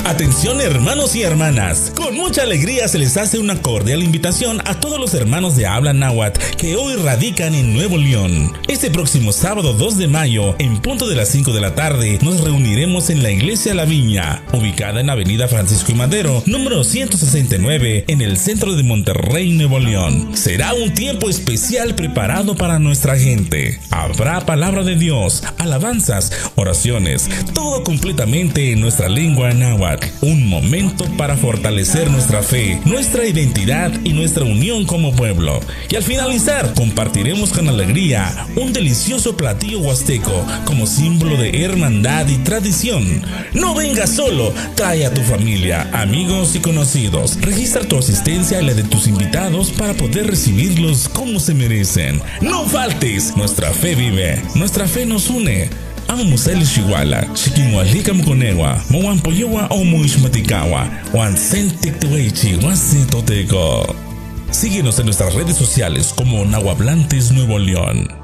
Atención hermanos y hermanas, con mucha alegría se les hace una cordial invitación a todos los hermanos de habla náhuatl que hoy radican en Nuevo León. Este próximo sábado 2 de mayo, en punto de las 5 de la tarde, nos reuniremos en la Iglesia La Viña, ubicada en Avenida Francisco y Madero, número 169, en el centro de Monterrey, Nuevo León. Será un tiempo especial preparado para nuestra gente. Habrá palabra de Dios, alabanzas, oraciones, todo completamente en nuestra lengua náhuatl. Un momento para fortalecer nuestra fe, nuestra identidad y nuestra unión como pueblo. Y al finalizar, compartiremos con alegría un delicioso platillo huasteco como símbolo de hermandad y tradición. No vengas solo, trae a tu familia, amigos y conocidos. Registra tu asistencia y la de tus invitados para poder recibirlos como se merecen. No faltes, nuestra fe vive, nuestra fe nos une. Ang musel shiwala, shikinwalika mkonewa, mawampoyewa o muishmatikawa, wan sentik tuwechi, wasitoteko. Síguenos en nuestras redes sociales como Nahuablantes Nuevo León.